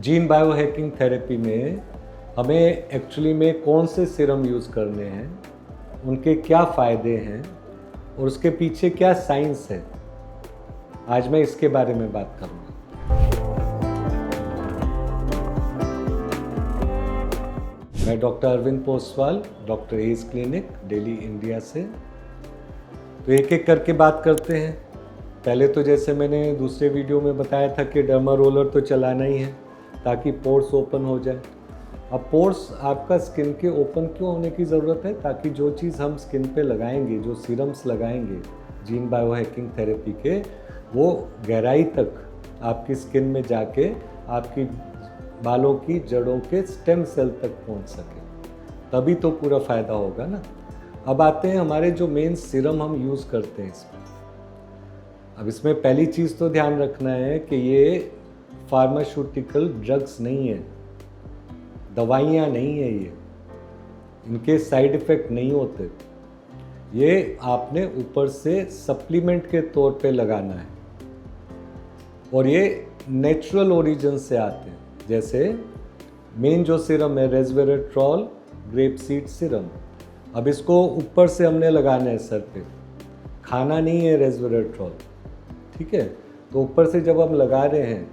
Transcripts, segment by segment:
Gene biohacking therapy में हमें actually में कौन से सीरम यूज़ करने हैं, उनके क्या फ़ायदे हैं और उसके पीछे क्या साइंस है, आज मैं इसके बारे में बात करूँगा। मैं doctor Arvind Poswal, doctor age clinic, Delhi, India से। तो एक एक करके बात करते हैं। पहले तो जैसे मैंने दूसरे वीडियो में बताया था कि डर्मा रोलर तो चलाना ही है ताकि पोर्स ओपन हो जाए। अब पोर्स आपका स्किन के ओपन क्यों होने की ज़रूरत है? ताकि जो चीज़ हम स्किन पे लगाएंगे, जो सीरम्स लगाएंगे जीन बायोहैकिंग थेरेपी के, वो गहराई तक आपकी स्किन में जाके आपकी बालों की जड़ों के स्टेम सेल तक पहुंच सके, तभी तो पूरा फ़ायदा होगा ना। अब आते हैं हमारे जो मेन सीरम हम यूज़ करते हैं इसमें। अब इसमें पहली चीज़ तो ध्यान रखना है कि ये फार्मास्यूटिकल ड्रग्स नहीं है, दवाइयाँ नहीं है, ये इनके साइड इफ़ेक्ट नहीं होते। ये आपने ऊपर से सप्लीमेंट के तौर पे लगाना है और ये नेचुरल ओरिजिन से आते हैं। जैसे मेन जो सीरम है रेस्वेरेट्रॉल ग्रेप सीड सीरम, अब इसको ऊपर से हमने लगाना है सर पे, खाना नहीं है रेस्वेरेट्रॉल, ठीक है। तो ऊपर से जब हम लगा रहे हैं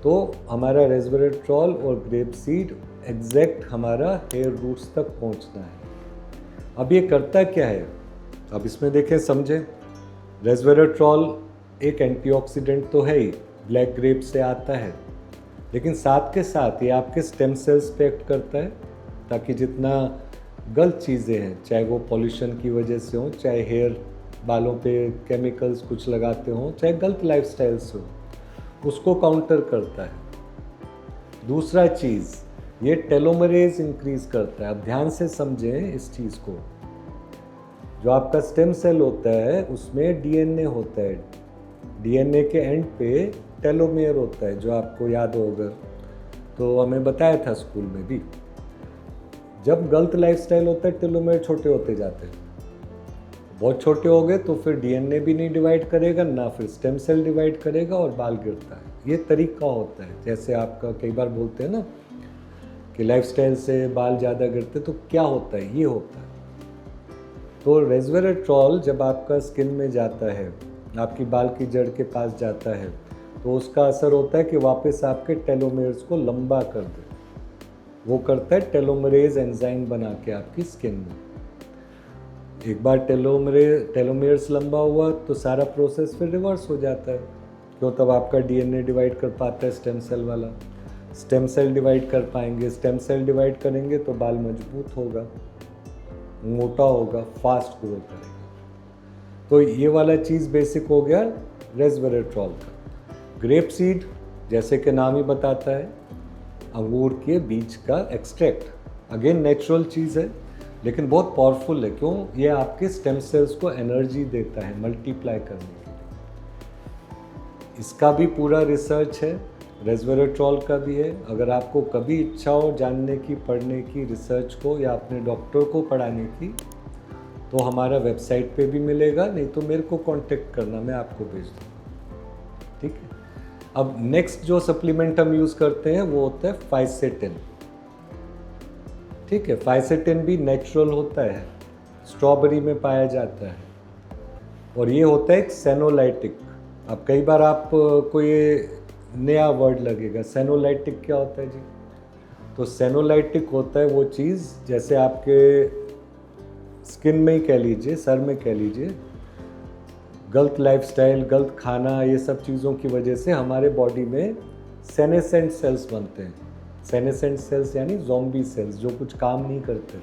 तो हमारा रेस्वेरेट्रॉल और ग्रेप सीड एग्जैक्ट हमारा हेयर रूट्स तक पहुंचना है। अब ये करता क्या है, अब इसमें देखें समझें। रेस्वेरेट्रॉल एक एंटीऑक्सीडेंट तो है ही, ब्लैक ग्रेप से आता है, लेकिन साथ के साथ ये आपके स्टेम सेल्स पे एक्ट करता है ताकि जितना गलत चीज़ें हैं, चाहे वो पॉल्यूशन की वजह से हो, चाहे हेयर बालों पे केमिकल्स कुछ लगाते हो, चाहे गलत लाइफस्टाइल से हो, उसको काउंटर करता है। दूसरा चीज़, ये टेलोमरेज इंक्रीज करता है। अब ध्यान से समझें इस चीज़ को। जो आपका स्टेम सेल होता है उसमें डीएनए होता है, डीएनए के एंड पे टेलोमेयर होता है, जो आपको याद हो अगर तो हमें बताया था स्कूल में भी। जब गलत लाइफस्टाइल होता है टेलोमेयर छोटे होते जाते हैं, बहुत छोटे हो गए तो फिर डीएनए भी नहीं डिवाइड करेगा, ना फिर स्टेम सेल डिवाइड करेगा और बाल गिरता है। ये तरीका होता है। जैसे आपका कई बार बोलते हैं ना कि लाइफस्टाइल से बाल ज़्यादा गिरते, तो क्या होता है, ये होता है। तो रेस्वेरेट्रॉल जब आपका स्किन में जाता है, आपकी बाल की जड़ के पास जाता है, तो उसका असर होता है कि वापस आपके टेलोमेयर्स को लंबा कर दे। वो करता है टेलोमरेज एंजाइम बना के आपकी स्किन में। एक बार टेलोमेयर्स लंबा हुआ तो सारा प्रोसेस फिर रिवर्स हो जाता है। क्यों? तब आपका डीएनए डिवाइड कर पाता है स्टेम सेल वाला, स्टेम सेल डिवाइड कर पाएंगे, स्टेम सेल डिवाइड करेंगे तो बाल मजबूत होगा, मोटा होगा, फास्ट ग्रो करेगा। तो ये वाला चीज़ बेसिक हो गया रेस्वेरेट्रॉल का। ग्रेप सीड जैसे कि नाम ही बताता है, अंगूर के बीज का एक्सट्रैक्ट, अगेन नेचुरल चीज़ है लेकिन बहुत पावरफुल है। क्यों? ये आपके स्टेम सेल्स को एनर्जी देता है मल्टीप्लाई करने के लिए। इसका भी पूरा रिसर्च है, रेस्वेरेट्रॉल का भी है। अगर आपको कभी इच्छा हो जानने की, पढ़ने की, रिसर्च को या अपने डॉक्टर को पढ़ाने की, तो हमारा वेबसाइट पे भी मिलेगा, नहीं तो मेरे को कांटेक्ट करना, मैं आपको भेज दूँगा, ठीक है। अब नेक्स्ट जो सप्लीमेंट हम यूज़ करते हैं वो होता है फाइसेटिन, ठीक है। फाइसेटिन भी नेचुरल होता है, स्ट्रॉबेरी में पाया जाता है और ये होता है एक सेनोलाइटिक। अब कई बार आपको ये नया वर्ड लगेगा, सेनोलाइटिक क्या होता है जी? तो सेनोलाइटिक होता है वो चीज़, जैसे आपके स्किन में ही कह लीजिए, सर में कह लीजिए, गलत लाइफस्टाइल, गलत खाना, ये सब चीज़ों की वजह से हमारे बॉडी में सेनेसेंट सेल्स बनते हैं। सेनेसेंट सेल्स यानी ज़ॉम्बी सेल्स, जो कुछ काम नहीं करते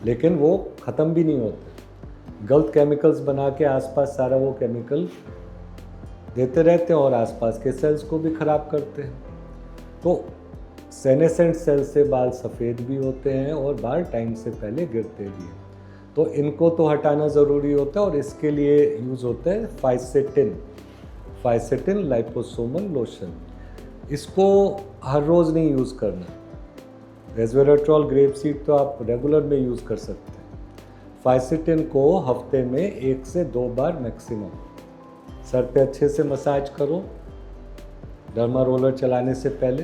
लेकिन वो ख़त्म भी नहीं होते। गलत केमिकल्स बना के आसपास सारा वो केमिकल देते रहते हैं और आसपास के सेल्स को भी ख़राब करते हैं। तो सेनेसेंट सेल्स से बाल सफ़ेद भी होते हैं और बाल टाइम से पहले गिरते भी हैं। तो इनको तो हटाना ज़रूरी होता है और इसके लिए यूज़ होता है फाइसेटिन लाइपोसोमल लोशन। इसको हर रोज़ नहीं यूज़ करना। रेस्वेरेट्रॉल ग्रेप सीड तो आप रेगुलर में यूज़ कर सकते हैं। फाइसेटिन को हफ्ते में 1 से 2 बार मैक्सिमम सर पे अच्छे से मसाज करो, डर्मा रोलर चलाने से पहले।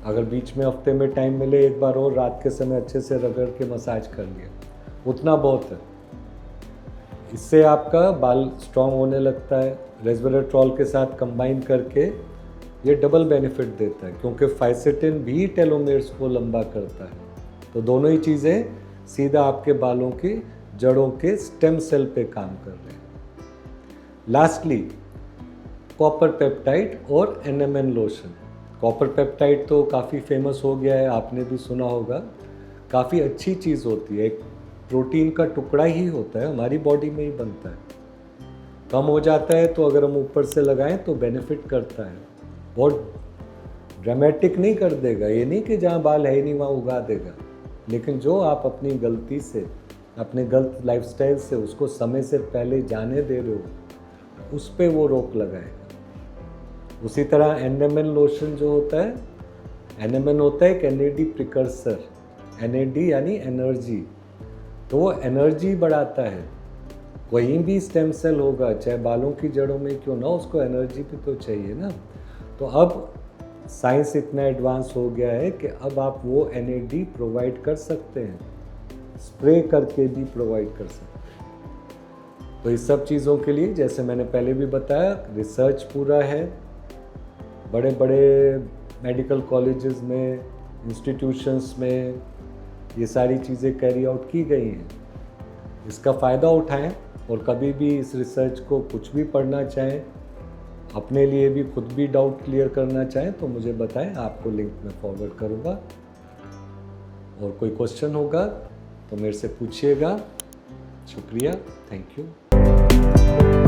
अगर बीच में हफ्ते में टाइम मिले एक बार और रात के समय अच्छे से रगड़ के मसाज कर लिया, उतना बहुत है। इससे आपका बाल स्ट्रॉन्ग होने लगता है। रेस्वेराट्रॉल के साथ कंबाइन करके ये डबल बेनिफिट देता है, क्योंकि फाइसेटिन भी टेलोमेर्स को लंबा करता है। तो दोनों ही चीज़ें सीधा आपके बालों की जड़ों के स्टेम सेल पे काम कर रहे हैं। लास्टली कॉपर पेप्टाइड और NMN लोशन। कॉपर पेप्टाइड तो काफ़ी फेमस हो गया है, आपने भी सुना होगा। काफ़ी अच्छी चीज़ होती है, एक प्रोटीन का टुकड़ा ही होता है, हमारी बॉडी में ही बनता है। कम हो जाता है तो अगर हम ऊपर से लगाएं तो बेनिफिट करता है, बहुत ड्रामेटिक नहीं कर देगा। ये नहीं कि जहाँ बाल है ही नहीं वहाँ उगा देगा, लेकिन जो आप अपनी गलती से, अपने गलत लाइफस्टाइल से उसको समय से पहले जाने दे रहे हो, उस पर वो रोक लगाएगा। उसी तरह NMN लोशन जो होता है, NMN होता है एक NAD प्रिकर्सर। NAD यानी एनर्जी, तो वो एनर्जी बढ़ाता है। कोई भी स्टेम सेल होगा, चाहे बालों की जड़ों में क्यों ना, उसको एनर्जी भी तो चाहिए ना। तो अब साइंस इतना एडवांस हो गया है कि अब आप वो NAD प्रोवाइड कर सकते हैं, स्प्रे करके भी प्रोवाइड कर सकते हैं। तो इस सब चीज़ों के लिए, जैसे मैंने पहले भी बताया, रिसर्च पूरा है। बड़े बड़े मेडिकल कॉलेजेस में, इंस्टीट्यूशंस में ये सारी चीज़ें कैरी आउट की गई हैं। इसका फ़ायदा उठाएं, और कभी भी इस रिसर्च को कुछ भी पढ़ना चाहें, अपने लिए भी खुद भी डाउट क्लियर करना चाहें तो मुझे बताएं, आपको लिंक मैं फॉरवर्ड करूँगा। और कोई क्वेश्चन होगा तो मेरे से पूछिएगा। शुक्रिया, थैंक यू।